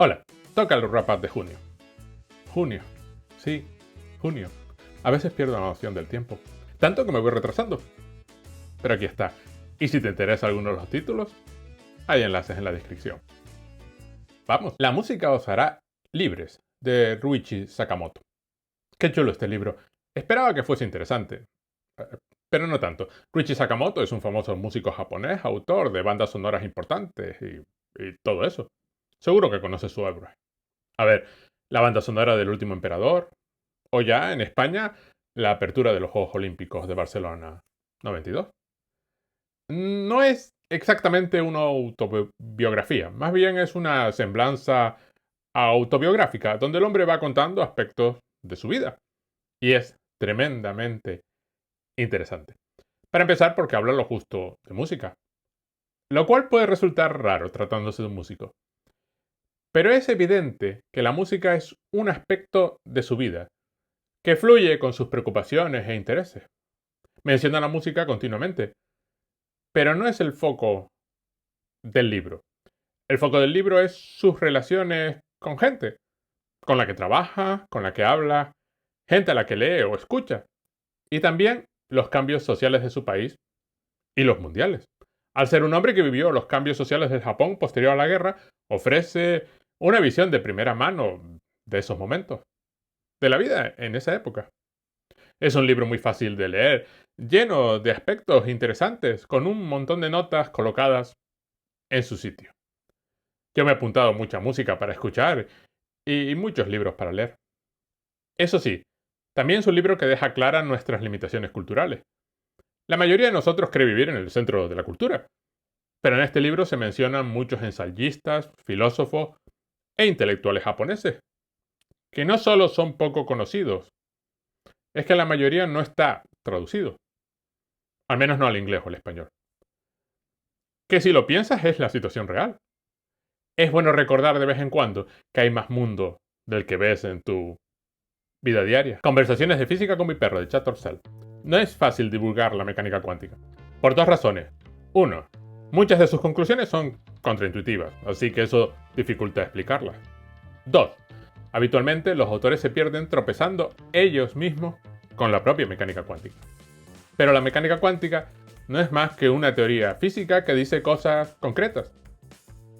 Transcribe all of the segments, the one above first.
Hola, toca el wrap-up de junio. Junio. Sí, junio. A veces pierdo la noción del tiempo. Tanto que me voy retrasando. Pero aquí está. Y si te interesa alguno de los títulos, hay enlaces en la descripción. Vamos. La música os hará libres, de Ruichi Sakamoto. Qué chulo este libro. Esperaba que fuese interesante. Pero no tanto. Ruichi Sakamoto es un famoso músico japonés, autor de bandas sonoras importantes y todo eso. Seguro que conoces su obra. A ver, la banda sonora del Último Emperador, o ya en España, la apertura de los Juegos Olímpicos de Barcelona 92. No es exactamente una autobiografía, más bien es una semblanza autobiográfica, donde el hombre va contando aspectos de su vida. Y es tremendamente interesante. Para empezar, porque habla lo justo de música, lo cual puede resultar raro tratándose de un músico. Pero es evidente que la música es un aspecto de su vida, que fluye con sus preocupaciones e intereses. Menciona la música continuamente, pero no es el foco del libro. El foco del libro es sus relaciones con gente, con la que trabaja, con la que habla, gente a la que lee o escucha, y también los cambios sociales de su país y los mundiales. Al ser un hombre que vivió los cambios sociales del Japón posterior a la guerra, ofrece una visión de primera mano de esos momentos, de la vida en esa época. Es un libro muy fácil de leer, lleno de aspectos interesantes, con un montón de notas colocadas en su sitio. Yo me he apuntado mucha música para escuchar y muchos libros para leer. Eso sí, también es un libro que deja claras nuestras limitaciones culturales. La mayoría de nosotros cree vivir en el centro de la cultura, pero en este libro se mencionan muchos ensayistas, filósofos e intelectuales japoneses, que no solo son poco conocidos, es que la mayoría no está traducido, al menos no al inglés o al español. Que si lo piensas es la situación real. Es bueno recordar de vez en cuando que hay más mundo del que ves en tu vida diaria. Conversaciones de física con mi perro de Chat.org. No es fácil divulgar la mecánica cuántica. Por dos razones. Uno, muchas de sus conclusiones son contraintuitivas, así que eso dificulta explicarlas. Dos, habitualmente los autores se pierden tropezando ellos mismos con la propia mecánica cuántica. Pero la mecánica cuántica no es más que una teoría física que dice cosas concretas.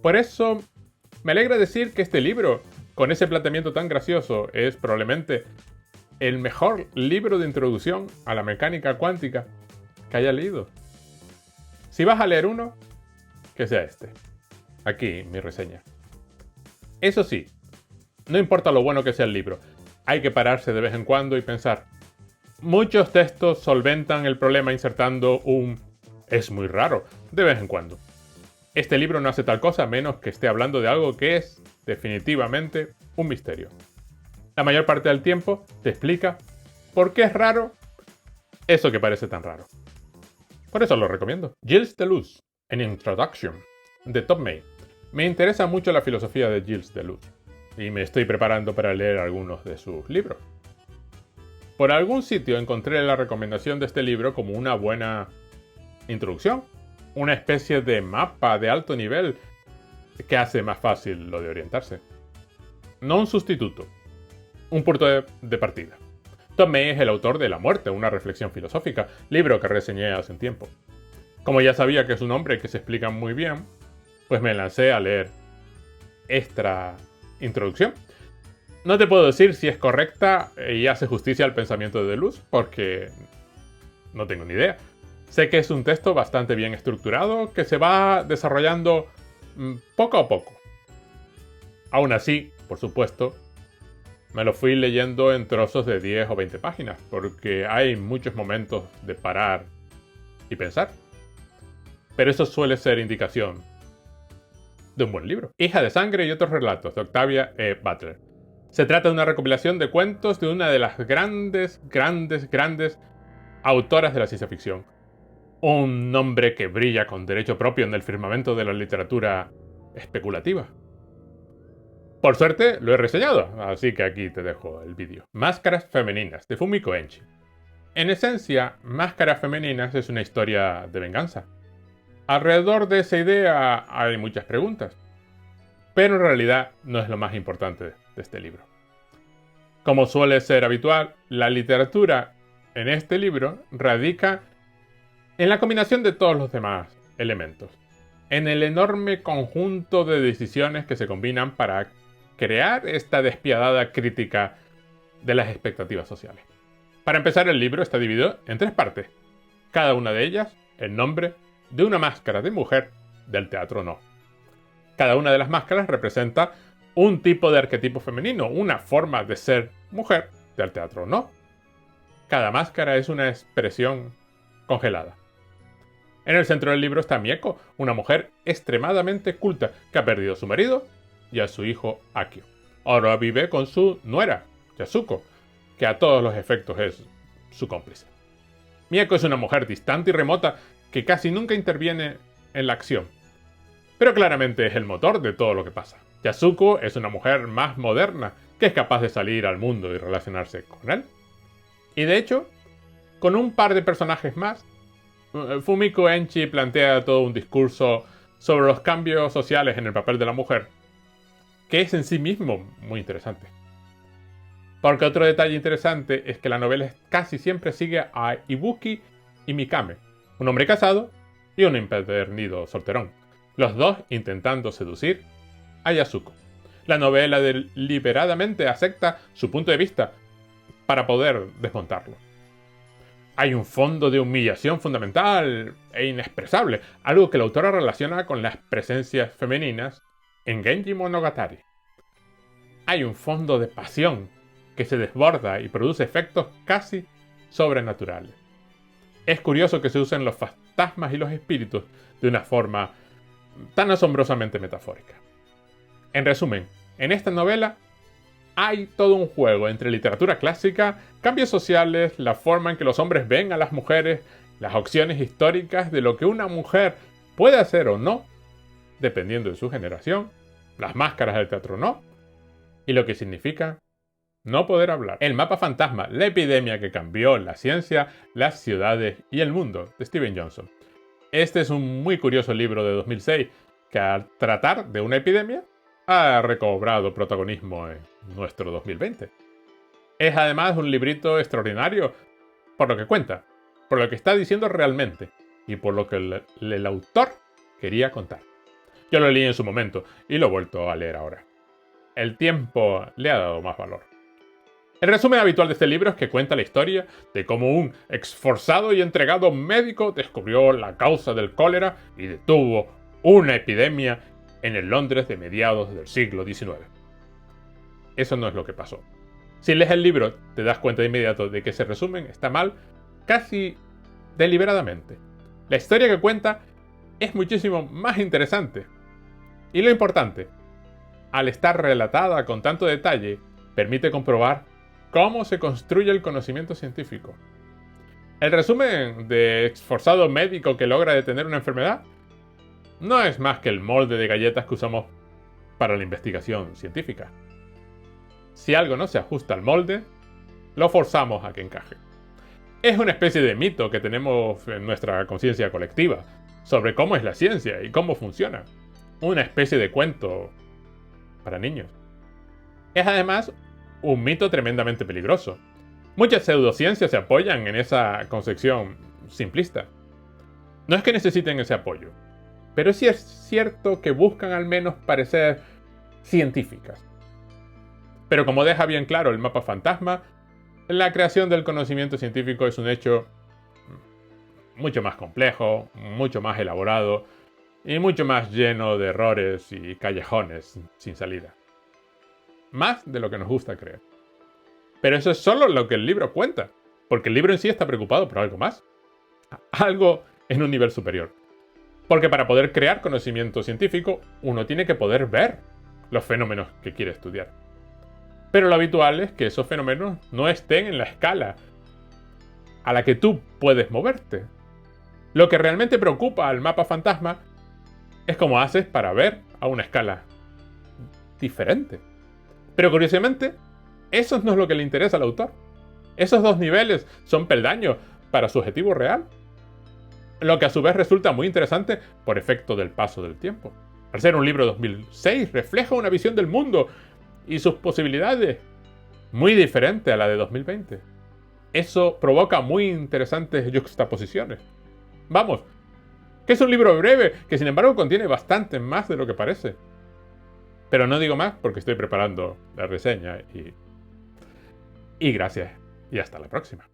Por eso, me alegra decir que este libro, con ese planteamiento tan gracioso, es probablemente el mejor libro de introducción a la mecánica cuántica que haya leído. Si vas a leer uno, que sea este. Aquí mi reseña. Eso sí, no importa lo bueno que sea el libro, hay que pararse de vez en cuando y pensar. Muchos textos solventan el problema insertando un "es muy raro" de vez en cuando. Este libro no hace tal cosa menos que esté hablando de algo que es definitivamente un misterio. La mayor parte del tiempo te explica por qué es raro eso que parece tan raro. Por eso lo recomiendo. Gilles Deleuze, An Introduction, de Tom May. Me interesa mucho la filosofía de Gilles Deleuze y me estoy preparando para leer algunos de sus libros. Por algún sitio encontré la recomendación de este libro como una buena introducción, una especie de mapa de alto nivel que hace más fácil lo de orientarse. No un sustituto, un punto de partida. Tom May es el autor de La muerte, una reflexión filosófica, libro que reseñé hace un tiempo. Como ya sabía que es un hombre que se explica muy bien, pues me lancé a leer esta introducción. No te puedo decir si es correcta y hace justicia al pensamiento de Deleuze, porque no tengo ni idea. Sé que es un texto bastante bien estructurado, que se va desarrollando poco a poco. Aún así, por supuesto, me lo fui leyendo en trozos de 10 o 20 páginas, porque hay muchos momentos de parar y pensar. Pero eso suele ser indicación de un buen libro. Hija de sangre y otros relatos, de Octavia E. Butler. Se trata de una recopilación de cuentos de una de las grandes autoras de la ciencia ficción. Un nombre que brilla con derecho propio en el firmamento de la literatura especulativa. Por suerte lo he reseñado, así que aquí te dejo el vídeo. Máscaras femeninas, de Fumiko Enchi. En esencia, Máscaras femeninas es una historia de venganza. Alrededor de esa idea hay muchas preguntas. pero en realidad no es lo más importante de este libro. Como suele ser habitual, la literatura en este libro radica en la combinación de todos los demás elementos, en el enorme conjunto de decisiones que se combinan para crear esta despiadada crítica de las expectativas sociales. Para empezar, el libro está dividido en 3 partes, cada una de ellas el nombre de una máscara de mujer del teatro no. Cada una de las máscaras representa un tipo de arquetipo femenino, una forma de ser mujer del teatro no. Cada máscara es una expresión congelada. En el centro del libro está Mieko, una mujer extremadamente culta que ha perdido a su marido y a su hijo Akio. Ahora vive con su nuera, Yasuko, que a todos los efectos es su cómplice. Mieko es una mujer distante y remota que casi nunca interviene en la acción, pero claramente es el motor de todo lo que pasa. Yasuko es una mujer más moderna que es capaz de salir al mundo y relacionarse con él. Y de hecho, con un par de personajes más, Fumiko Enchi plantea todo un discurso sobre los cambios sociales en el papel de la mujer, que es en sí mismo muy interesante. Porque otro detalle interesante es que la novela casi siempre sigue a Ibuki y Mikame, un hombre casado y un empedernido solterón, los dos intentando seducir a Yasuko. La novela deliberadamente acepta su punto de vista para poder desmontarlo. Hay un fondo de humillación fundamental e inexpresable, algo que la autora relaciona con las presencias femeninas en Genji Monogatari. Hay un fondo de pasión que se desborda y produce efectos casi sobrenaturales. Es curioso que se usen los fantasmas y los espíritus de una forma tan asombrosamente metafórica. En resumen, en esta novela hay todo un juego entre literatura clásica, cambios sociales, la forma en que los hombres ven a las mujeres, las opciones históricas de lo que una mujer puede hacer o no, dependiendo de su generación, las máscaras del teatro no, y lo que significa no poder hablar. El mapa fantasma, la epidemia que cambió la ciencia, las ciudades y el mundo, de Steven Johnson. Este es un muy curioso libro de 2006 que al tratar de una epidemia ha recobrado protagonismo en nuestro 2020. Es además un librito extraordinario por lo que cuenta, por lo que está diciendo realmente y por lo que el autor quería contar. Yo lo leí en su momento y lo he vuelto a leer ahora. El tiempo le ha dado más valor. El resumen habitual de este libro es que cuenta la historia de cómo un esforzado y entregado médico descubrió la causa del cólera y detuvo una epidemia en el Londres de mediados del siglo XIX. Eso no es lo que pasó. Si lees el libro, te das cuenta de inmediato de que ese resumen está mal, casi deliberadamente. La historia que cuenta es muchísimo más interesante. Y lo importante, al estar relatada con tanto detalle, permite comprobar cómo se construye el conocimiento científico. El resumen de esforzado médico que logra detener una enfermedad no es más que el molde de galletas que usamos para la investigación científica. Si algo no se ajusta al molde, lo forzamos a que encaje. Es una especie de mito que tenemos en nuestra conciencia colectiva sobre cómo es la ciencia y cómo funciona. Una especie de cuento para niños. Es además un mito tremendamente peligroso. Muchas pseudociencias se apoyan en esa concepción simplista. No es que necesiten ese apoyo, pero sí es cierto que buscan al menos parecer científicas. Pero como deja bien claro el mapa fantasma, la creación del conocimiento científico es un hecho mucho más complejo, mucho más elaborado y mucho más lleno de errores y callejones sin salida. Más de lo que nos gusta creer. Pero eso es solo lo que el libro cuenta, porque el libro en sí está preocupado por algo más. Algo en un nivel superior. Porque para poder crear conocimiento científico, uno tiene que poder ver los fenómenos que quiere estudiar. Pero lo habitual es que esos fenómenos no estén en la escala a la que tú puedes moverte. Lo que realmente preocupa al mapa fantasma es cómo haces para ver a una escala diferente. Pero curiosamente, eso no es lo que le interesa al autor. Esos dos niveles son peldaños para su objetivo real. Lo que a su vez resulta muy interesante por efecto del paso del tiempo. Al ser un libro de 2006, refleja una visión del mundo y sus posibilidades muy diferente a la de 2020. Eso provoca muy interesantes juxtaposiciones. Vamos, que es un libro breve, que sin embargo contiene bastante más de lo que parece. Pero no digo más porque estoy preparando la reseña y gracias y hasta la próxima.